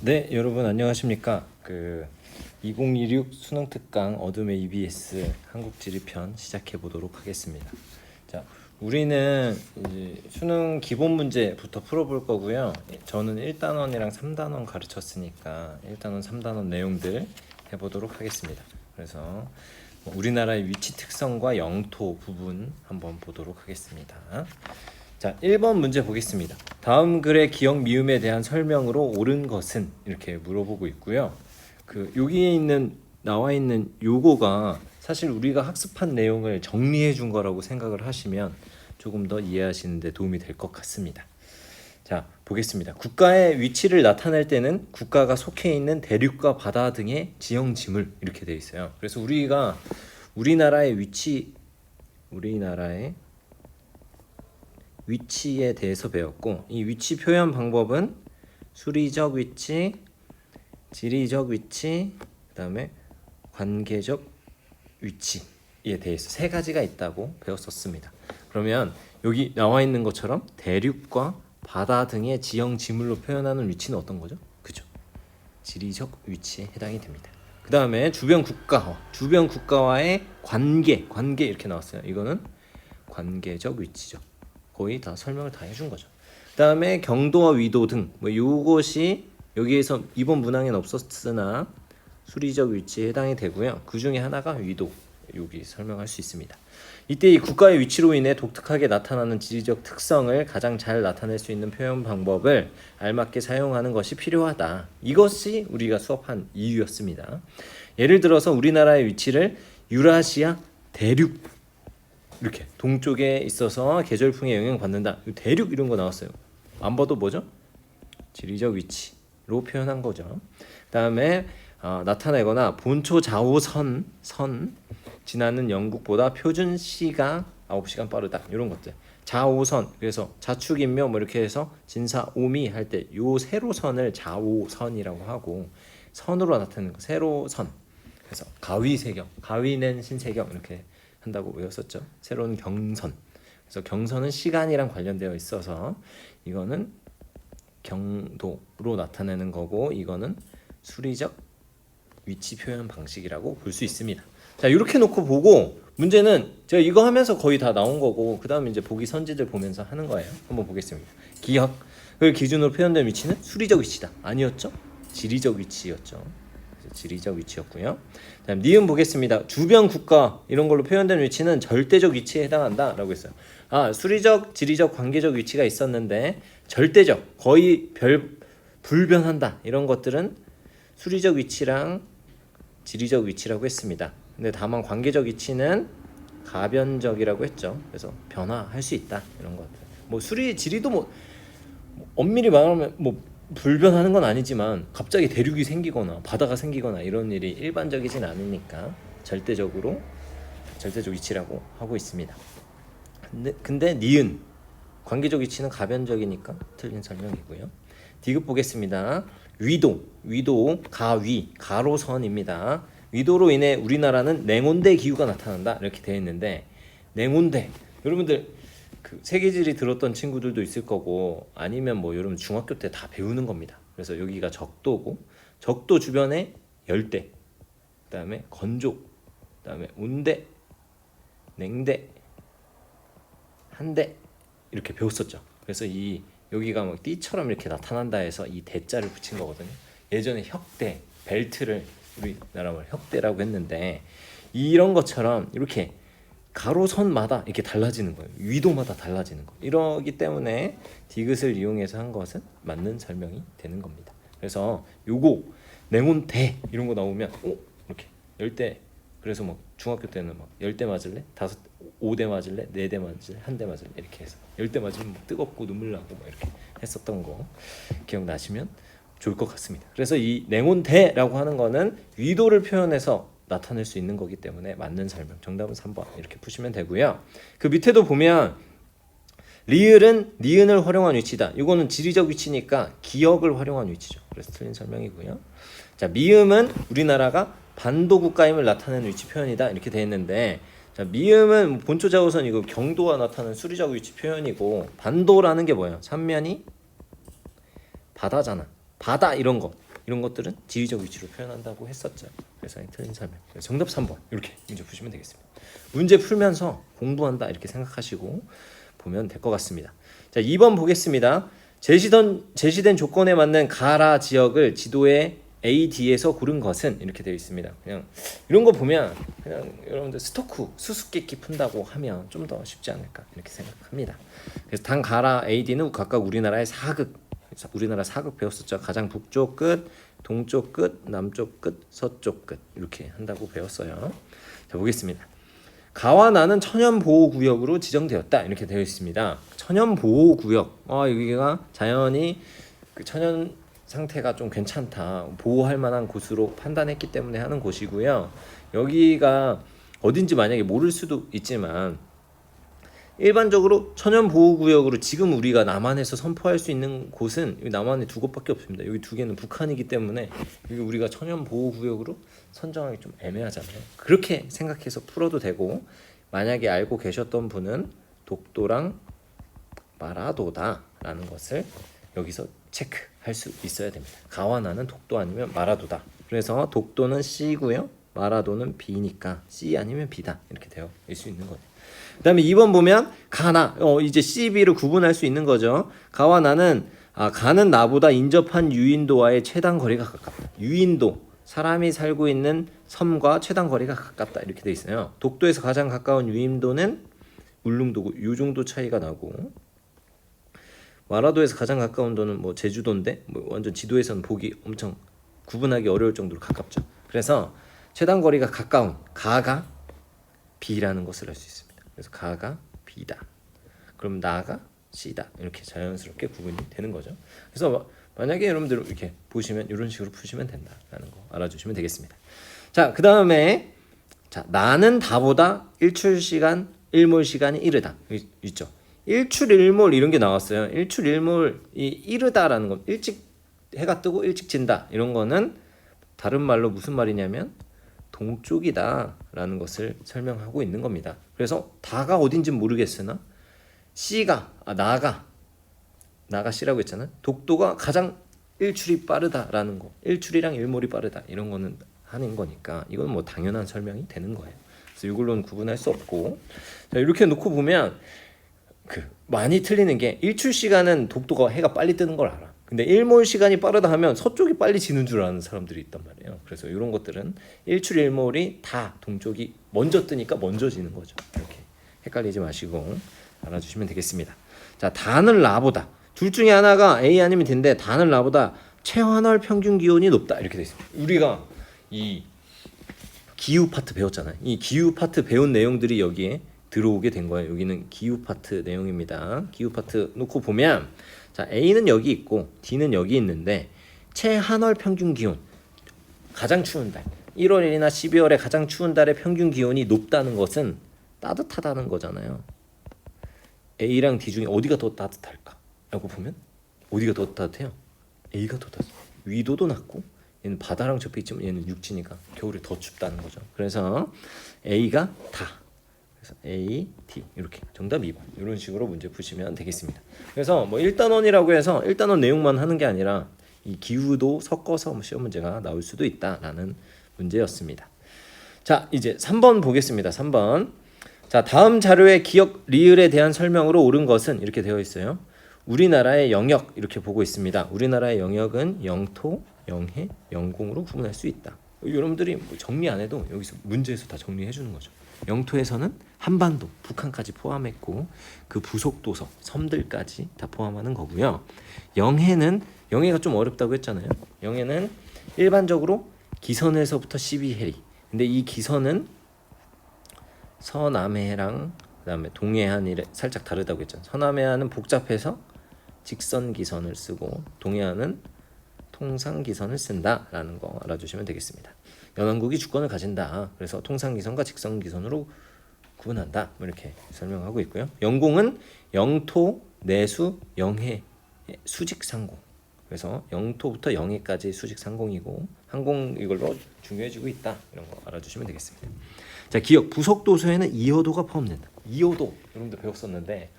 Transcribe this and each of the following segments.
네, 여러분 안녕하십니까? 2026 수능 특강 어둠의 EBS 한국지리편 시작해 보도록 하겠습니다. 자, 우리는 이제 수능 기본 문제부터 풀어볼 거고요. 저는 1단원이랑 3단원 가르쳤으니까 1단원, 3단원 내용들 해보도록 하겠습니다. 그래서 우리나라의 위치 특성과 영토 부분 한번 보도록 하겠습니다. 자, 1번 문제 보겠습니다. 다음 글의 기억 미음에 대한 설명으로 옳은 것은 이렇게 물어보고 있고요. 여기에 나와 있는 요거가 사실 우리가 학습한 내용을 정리해 준 거라고 생각을 하시면 조금 더 이해하시는 데 도움이 될 것 같습니다. 자, 보겠습니다. 국가의 위치를 나타낼 때는 국가가 속해 있는 대륙과 바다 등의 지형 지물 이렇게 되어 있어요. 그래서 우리가 우리나라의 위치에 대해서 배웠고, 이 위치 표현 방법은 수리적 위치, 지리적 위치, 그다음에 관계적 위치에 대해서 세 가지가 있다고 배웠었습니다. 그러면 여기 나와 있는 것처럼 대륙과 바다 등의 지형 지물로 표현하는 위치는 어떤 거죠? 그죠? 지리적 위치에 해당이 됩니다. 그 다음에 주변 국가와의 관계 이렇게 나왔어요. 이거는 관계적 위치죠. 거의 다 설명을 다 해준 거죠. 그 다음에 경도와 위도 등 요것이 여기에서 이번 문항에는 없었으나 수리적 위치에 해당이 되고요. 그 중에 하나가 위도, 여기 설명할 수 있습니다. 이때 이 국가의 위치로 인해 독특하게 나타나는 지리적 특성을 가장 잘 나타낼 수 있는 표현 방법을 알맞게 사용하는 것이 필요하다. 이것이 우리가 수업한 이유였습니다. 예를 들어서 우리나라의 위치를 유라시아 대륙, 이렇게 동쪽에 있어서 계절풍에 영향받는다. 대륙 이런 거 나왔어요. 안 봐도 뭐죠? 지리적 위치로 표현한 거죠. 그다음에 나타내거나 본초 좌우선 지나는 영국보다 표준 시각 9시간 빠르다. 이런 것들. 좌우선, 그래서 자축인묘 이렇게 해서 진사오미 할 때 요 세로선을 좌우선이라고 하고, 선으로 나타내는 거 세로선. 그래서 가위세경, 가위는 신세경 이렇게 한다고 외웠었죠. 새로운 경선. 그래서 경선은 시간이랑 관련되어 있어서 이거는 경도로 나타내는 거고, 이거는 수리적 위치 표현 방식이라고 볼 수 있습니다. 자, 이렇게 놓고 보고 문제는 제가 이거 하면서 거의 다 나온 거고, 그 다음에 이제 보기 선지들 보면서 하는 거예요. 한번 보겠습니다. 기억을 기준으로 표현된 위치는 수리적 위치다. 아니었죠? 지리적 위치였죠. 지리적 위치였고요. 다음 니은 보겠습니다. 주변 국가 이런 걸로 표현된 위치는 절대적 위치에 해당한다라고 했어요. 수리적, 지리적, 관계적 위치가 있었는데 절대적, 거의 불변한다 이런 것들은 수리적 위치랑 지리적 위치라고 했습니다. 근데 다만 관계적 위치는 가변적이라고 했죠. 그래서 변화할 수 있다 이런 것들. 수리, 지리도 엄밀히 말하면 불변하는 건 아니지만 갑자기 대륙이 생기거나 바다가 생기거나 이런 일이 일반적이진 않으니까 절대적 위치라고 하고 있습니다. 근데 니은 관계적 위치는 가변적이니까 틀린 설명이고요. 디귿 보겠습니다. 위도 가위 가로선입니다. 위도로 인해 우리나라는 냉온대 기후가 나타난다 이렇게 되어 있는데, 냉온대 여러분들 세계지리 들었던 친구들도 있을 거고, 아니면 여러분 중학교 때 다 배우는 겁니다. 그래서 여기가 적도고, 적도 주변에 열대, 그다음에 건조, 그다음에 온대, 냉대, 한대 이렇게 배웠었죠. 그래서 여기가 띠처럼 이렇게 나타난다 해서 이 대자를 붙인 거거든요. 예전에 혁대, 벨트를 우리나라 말 혁대라고 했는데, 이런 것처럼 이렇게 가로선마다 이렇게 달라지는 거예요. 위도마다 달라지는 거. 이러기 때문에 디귿을 이용해서 한 것은 맞는 설명이 되는 겁니다. 그래서 요거 냉온대 이런 거 나오면 이렇게 열대, 그래서 중학교 때는 열대 맞을래? 5대 맞을래? 4대 맞을래? 1대 맞을래? 이렇게 해서 열대 맞으면 뜨겁고 눈물 나고 이렇게 했었던 거 기억나시면 좋을 것 같습니다. 그래서 이 냉온대라고 하는 거는 위도를 표현해서 나타낼 수 있는 거기 때문에 맞는 설명. 정답은 3번 이렇게 푸시면 되고요. 그 밑에도 보면 리을은 니은을 활용한 위치다. 이거는 지리적 위치니까 기억을 활용한 위치죠. 그래서 틀린 설명이고요. 자, 미음은 우리나라가 반도 국가임을 나타내는 위치 표현이다 이렇게 되어 있는데, 자, 미음은 본초 좌우선 이거 경도가 나타나는 수리적 위치 표현이고, 반도라는 게 뭐예요? 삼면이 바다잖아. 바다 이런 것들은 지리적 위치로 표현한다고 했었죠. 그래서 틀린 설명. 정답 3번 이렇게 문제 푸시면 되겠습니다. 문제 풀면서 공부한다 이렇게 생각하시고 보면 될 것 같습니다. 자, 2번 보겠습니다. 제시된 조건에 맞는 가라 지역을 지도에 AD에서 고른 것은 이렇게 되어 있습니다. 그냥 이런 거 보면 그냥 여러분들 스토크 수수께끼 푼다고 하면 좀 더 쉽지 않을까 이렇게 생각합니다. 그래서 단 가라 AD는 각각 우리나라의 우리나라 사극 배웠었죠. 가장 북쪽 끝, 동쪽 끝, 남쪽 끝, 서쪽 끝 이렇게 한다고 배웠어요. 자, 보겠습니다. 가와 나는 천연보호구역으로 지정되었다 이렇게 되어 있습니다. 천연보호구역 여기가 자연이 그 천연 상태가 좀 괜찮다 보호할 만한 곳으로 판단했기 때문에 하는 곳이고요. 여기가 어딘지 만약에 모를 수도 있지만 일반적으로 천연보호구역으로 지금 우리가 남한에서 선포할 수 있는 곳은 여기 남한에 2곳밖에 없습니다. 여기 2개는 북한이기 때문에 여기 우리가 천연보호구역으로 선정하기 좀 애매하잖아요. 그렇게 생각해서 풀어도 되고, 만약에 알고 계셨던 분은 독도랑 마라도다라는 것을 여기서 체크할 수 있어야 됩니다. 가와 나는 독도 아니면 마라도다. 그래서 독도는 C고요. 마라도는 B니까 C 아니면 B다 이렇게 되어 있을 수 있는 거죠. 그 다음에 2번 보면 가나 이제 C, B를 구분할 수 있는 거죠. 가와 나는 가는 나보다 인접한 유인도와의 최단 거리가 가깝다. 유인도 사람이 살고 있는 섬과 최단 거리가 가깝다 이렇게 돼 있어요. 독도에서 가장 가까운 유인도는 울릉도고 이 정도 차이가 나고, 마라도에서 가장 가까운 도는 뭐 제주도인데 완전 지도에서는 보기 엄청 구분하기 어려울 정도로 가깝죠. 그래서 최단 거리가 가까운 가가 B라는 것을 알 수 있습니다. 그래서 가가 B다. 그럼 나가 C다. 이렇게 자연스럽게 구분이 되는 거죠. 그래서 만약에 여러분들 이렇게 보시면 이런 식으로 푸시면 된다라는 거 알아주시면 되겠습니다. 자, 그 다음에 나는 다보다 일출시간, 일몰시간이 이르다. 있죠. 일출일몰 이런 게 나왔어요. 일출일몰이 이르다라는 건 일찍 해가 뜨고 일찍 진다. 이런 거는 다른 말로 무슨 말이냐면 동쪽이다 라는 것을 설명하고 있는 겁니다. 그래서 다가 어딘지 모르겠으나 C가 나가 C라고 했잖아요. 독도가 가장 일출이 빠르다라는 거, 일출이랑 일몰이 빠르다 이런 거는 하는 거니까 이건 뭐 당연한 설명이 되는 거예요. 그래서 이걸로는 구분할 수 없고, 자, 이렇게 놓고 보면 많이 틀리는 게 일출 시간은 독도가 해가 빨리 뜨는 걸 알아. 근데 일몰 시간이 빠르다 하면 서쪽이 빨리 지는 줄 아는 사람들이 있단 말이에요. 그래서 이런 것들은 일출 일몰이 다 동쪽이 먼저 뜨니까 먼저 지는 거죠. 이렇게 헷갈리지 마시고 알아주시면 되겠습니다. 자, 다는 라보다 둘 중에 하나가 A 아니면 D인데 다는 라보다 최환월 평균 기온이 높다 이렇게 돼 있습니다. 우리가 이 기후 파트 배웠잖아요. 이 기후 파트 배운 내용들이 여기에 들어오게 된 거예요. 여기는 기후 파트 내용입니다. 기후 파트 놓고 보면 자, A는 여기 있고 D는 여기 있는데 최한월 평균 기온, 가장 추운 달 1월이나 12월에 가장 추운 달의 평균 기온이 높다는 것은 따뜻하다는 거잖아요. A랑 D 중에 어디가 더 따뜻할까? 라고 보면 어디가 더 따뜻해요? A가 더 따뜻해요. 위도도 낮고 얘는 바다랑 접해 있지만 얘는 육지니까 겨울에 더 춥다는 거죠. 그래서 A가 다. 그래서 A, D 이렇게 정답 2번 이런 식으로 문제 푸시면 되겠습니다. 그래서 뭐 1단원이라고 해서 1단원 내용만 하는 게 아니라 이 기후도 섞어서 시험 문제가 나올 수도 있다라는 문제였습니다. 자, 이제 3번 보겠습니다. 3번. 자, 다음 자료의 기억 리을에 대한 설명으로 옳은 것은 이렇게 되어 있어요. 우리나라의 영역 이렇게 보고 있습니다. 우리나라의 영역은 영토, 영해, 영공으로 구분할 수 있다. 여러분들이 뭐 정리 안 해도 여기서 문제에서 다 정리해 주는 거죠. 영토에서는 한반도, 북한까지 포함했고 그 부속 도서, 섬들까지 다 포함하는 거고요. 영해가 좀 어렵다고 했잖아요. 영해는 일반적으로 기선에서부터 12해리. 근데 이 기선은 서남해랑 그다음에 동해안이 살짝 다르다고 했잖아요. 서남해안은 복잡해서 직선 기선을 쓰고 동해안은 통상 기선을 쓴다라는 거 알아주시면 되겠습니다. 연안국이 주권을 가진다. 그래서 통상 기선과 직선 기선으로 구분한다. 이렇게 설명하고 있고요. 영공은 영토, 내수, 영해, 수직 상공. 그래서 영토부터 영해까지 수직 상공이고 항공 이걸로 중요해지고 있다. 이런 거 알아주시면 되겠습니다. 자, 기억 부속 도서에는 이어도가 포함된다. 이어도 여러분들 배웠었는데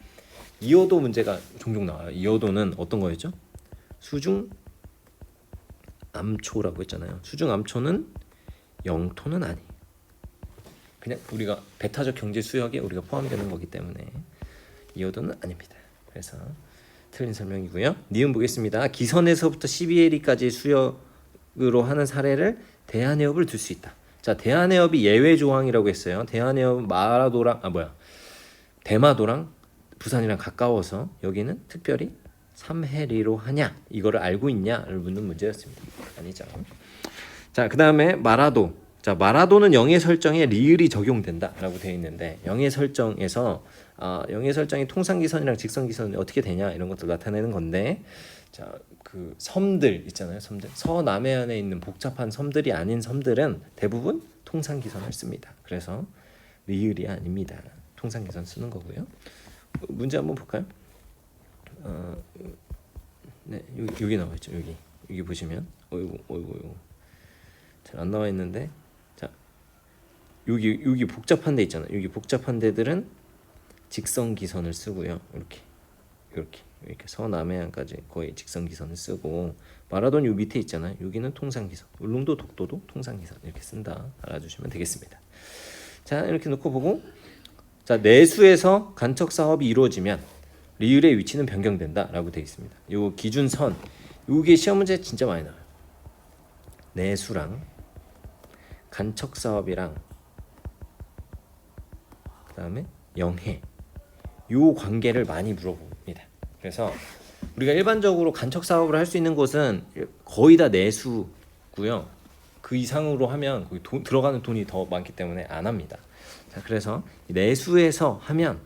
이어도 문제가 종종 나와요. 이어도는 어떤 거였죠? 수중 암초라고 했잖아요. 수중 암초는 영토는 아니에요. 그냥 우리가 배타적 경제 수역에 우리가 포함되는 거기 때문에 이어도는 아닙니다. 그래서 틀린 설명이고요. 니은 보겠습니다. 기선에서부터 12해리까지 수역으로 하는 사례를 대한해협을 들 수 있다. 자, 대한해협이 예외 조항이라고 했어요. 대한해협 대마도랑 부산이랑 가까워서 여기는 특별히 3해리로 하냐 이거를 알고 있냐를 묻는 문제였습니다. 아니죠. 자, 그 다음에 마라도. 자, 마라도는 영해 설정에 리을이 적용된다라고 되어 있는데 영해 설정에서 영해 설정이 통상기선이랑 직선기선이 어떻게 되냐 이런 것들 나타내는 건데 자, 그 섬들 있잖아요. 섬들 서남해안에 있는 복잡한 섬들이 아닌 섬들은 대부분 통상기선을 씁니다. 그래서 리을이 아닙니다. 통상기선 쓰는 거고요. 문제 한번 볼까요? 네, 여기 나와 있죠. 여기 보시면 어이구 잘 안 나와 있는데 자, 여기 복잡한 데 있잖아요. 여기 복잡한 데들은 직선기선을 쓰고요. 이렇게 서남해안까지 거의 직선기선을 쓰고 마라돈 요 밑에 있잖아요. 여기는 통상기선. 울릉도 독도도 통상기선 이렇게 쓴다. 알아주시면 되겠습니다. 자, 이렇게 놓고 보고 자, 내수에서 간척 사업이 이루어지면 리을의 위치는 변경된다라고 되어 있습니다. 요 기준선 요게 시험 문제 진짜 많이 나와요. 내수랑 간척 사업이랑 그다음에 영해 요 관계를 많이 물어봅니다. 그래서 우리가 일반적으로 간척 사업을 할 수 있는 곳은 거의 다 내수고요. 그 이상으로 하면 거기 들어가는 돈이 더 많기 때문에 안 합니다. 자, 그래서 내수에서 하면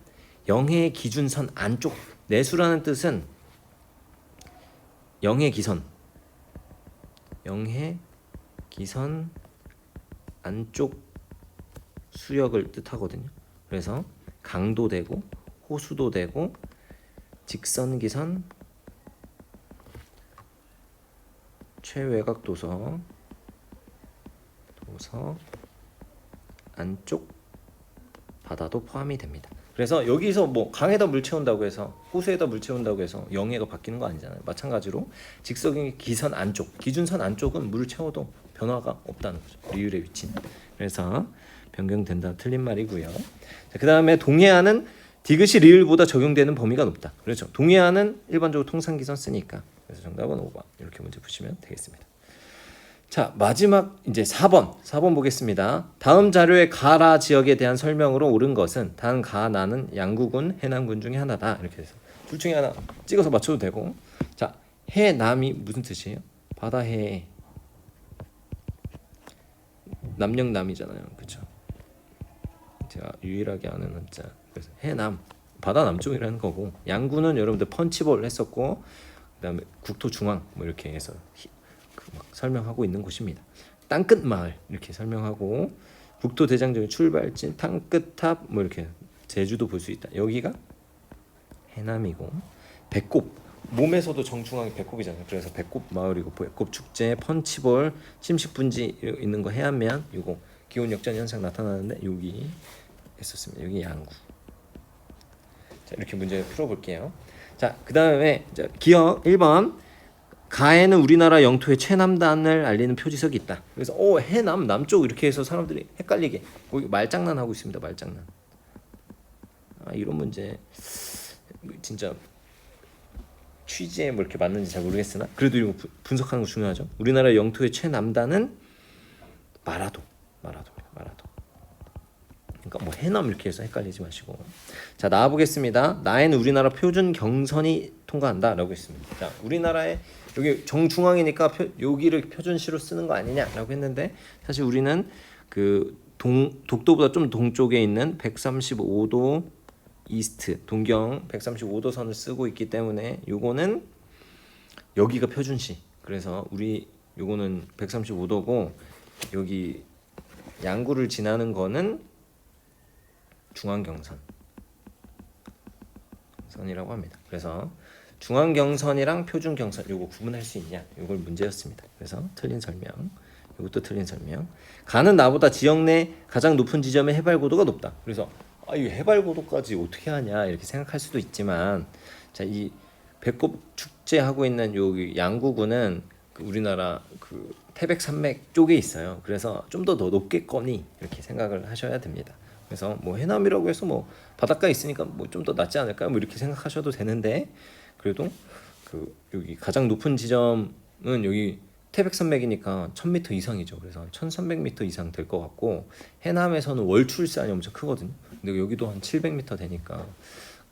영해 기준선 안쪽 내수라는 뜻은 영해 기선 안쪽 수역을 뜻하거든요. 그래서 강도 되고 호수도 되고 직선기선 최외곽 도서 안쪽 바다도 포함이 됩니다. 그래서 여기서 뭐 강에다 물 채운다고 해서 호수에다 물 채운다고 해서 영해가 바뀌는 거 아니잖아요. 마찬가지로 직선기선 안쪽 기준선 안쪽은 물을 채워도 변화가 없다는 거죠. 리을의 위치는. 그래서 변경된다 틀린 말이고요. 그 다음에 동해안은 디귿이 리을보다 적용되는 범위가 높다. 그렇죠. 동해안은 일반적으로 통상기선 쓰니까. 그래서 정답은 5번 이렇게 문제 푸시면 되겠습니다. 자, 마지막 이제 4번 보겠습니다. 다음 자료의 가라 지역에 대한 설명으로 옳은 것은 단 가나는 양구군 해남군 중에 하나다. 이렇게 해서 둘 중에 하나 찍어서 맞춰도 되고. 자, 해남이 무슨 뜻이에요? 바다 해 남영남이잖아요. 그렇죠? 제가 유일하게 아는 한자. 그래서 해남 바다 남쪽이라는 거고 양구는 여러분들 펀치볼 했었고 그다음에 국토 중앙 뭐 이렇게 해서 막 설명하고 있는 곳입니다. 땅끝 마을 이렇게 설명하고 국토 대장정의 출발진 땅끝탑 뭐 이렇게 제주도 볼 수 있다. 여기가 해남이고 배꼽 몸에서도 정중앙이 배꼽이잖아요. 그래서 배꼽 마을이고 배꼽 축제 펀치볼 침식분지 있는 거 해안면 요거 기온 역전 현상 나타나는데 여기 했었습니다. 여기 양구. 자, 이렇게 문제 풀어볼게요. 자, 그 다음에 기억 1번 가에는 우리나라 영토의 최남단을 알리는 표지석이 있다. 그래서 해남 남쪽 이렇게 해서 사람들이 헷갈리게 거기 말장난하고 있습니다. 말장난. 이런 문제 진짜 취지에 뭐 이렇게 맞는지 잘 모르겠으나 그래도 이거 분석하는 거 중요하죠. 우리나라 영토의 최남단은 마라도. 그러니까 뭐 해남 이렇게 해서 헷갈리지 마시고. 자, 나와보겠습니다. 나에는 우리나라 표준 경선이 통과한다라고 했습니다. 자, 우리나라의 여기 정중앙이니까 여기를 표준시로 쓰는 거 아니냐라고 했는데 사실 우리는 그 독도보다 좀 동쪽에 있는 135도 이스트 동경 135도 선을 쓰고 있기 때문에 요거는 여기가 표준시. 그래서 우리 요거는 135도고 여기 양구를 지나는 거는 중앙경선 선이라고 합니다. 그래서 중앙경선이랑 표준경선 요거 구분할 수 있냐 요걸 문제였습니다. 그래서 틀린 설명 이것도 틀린 설명. 가는 나보다 지역 내 가장 높은 지점의 해발고도가 높다. 그래서 이 해발고도까지 어떻게 하냐 이렇게 생각할 수도 있지만 자, 이 배꼽 축제하고 있는 여기 양구군은 그 우리나라 그 태백 산맥 쪽에 있어요. 그래서 좀 더 높겠거니 이렇게 생각을 하셔야 됩니다. 그래서 뭐 해남이라고 해서 뭐 바닷가에 있으니까 뭐 좀 더 낫지 않을까 뭐 이렇게 생각하셔도 되는데, 그래도 그 여기 가장 높은 지점은 여기 태백산맥이니까 1000m 이상이죠. 그래서 1300m 이상 될 것 같고, 해남에서는 월출산이 엄청 크거든요. 근데 여기도 한 700m 되니까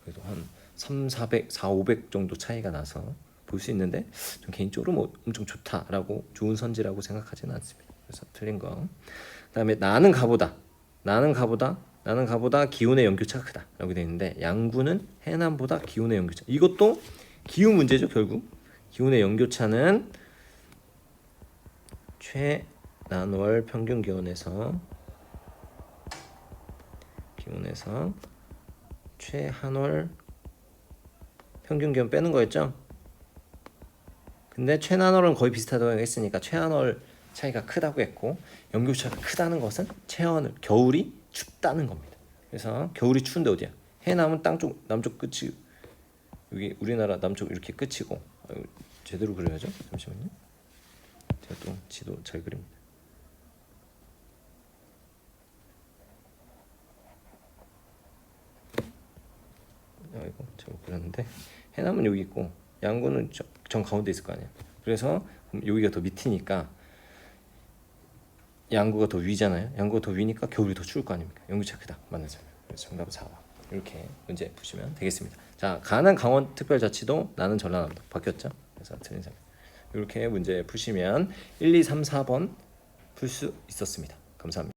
그래도 한 3, 400, 4, 500 정도 차이가 나서 볼 수 있는데, 좀 개인적으로 뭐 엄청 좋다라고, 좋은 선지라고 생각하지는 않습니다. 그래서 틀린 거. 그다음에 나는 가보다 기온의 연교차가 크다라고 되어 있는데, 양구는 해남보다 기온의 연교차. 이것도 기후 문제죠. 결국 기온의 연교차는 최난월 평균 기온에서 최한월 평균 기온 빼는 거였죠. 근데 최난월은 거의 비슷하다고 했으니까 최한월 차이가 크다고 했고, 연교차가 크다는 것은 최한월 겨울이 춥다는 겁니다. 그래서 겨울이 추운데 어디야? 해남은 땅쪽 남쪽 끝이, 여기 우리나라 남쪽 이렇게 끝이고, 제대로 그려야죠. 잠시만요. 제가 또 지도 잘 그립니다. 이거 잘못 그렸는데, 해남은 여기 있고 양구는 정 가운데 있을 거 아니야. 그래서 여기가 더 밑이니까 양구가 더 위잖아요. 양구가 더 위니까 겨울이 더 추울 거 아닙니까? 연교차 크다. 맞는 소리. 그래서 정답은 4번. 이렇게 문제 푸시면 되겠습니다. 자, 가는 강원특별자치도, 나는 전라남도 바뀌었죠? 그래서 틀린 사람. 이렇게 문제 푸시면 1, 2, 3, 4번 풀 수 있었습니다. 감사합니다.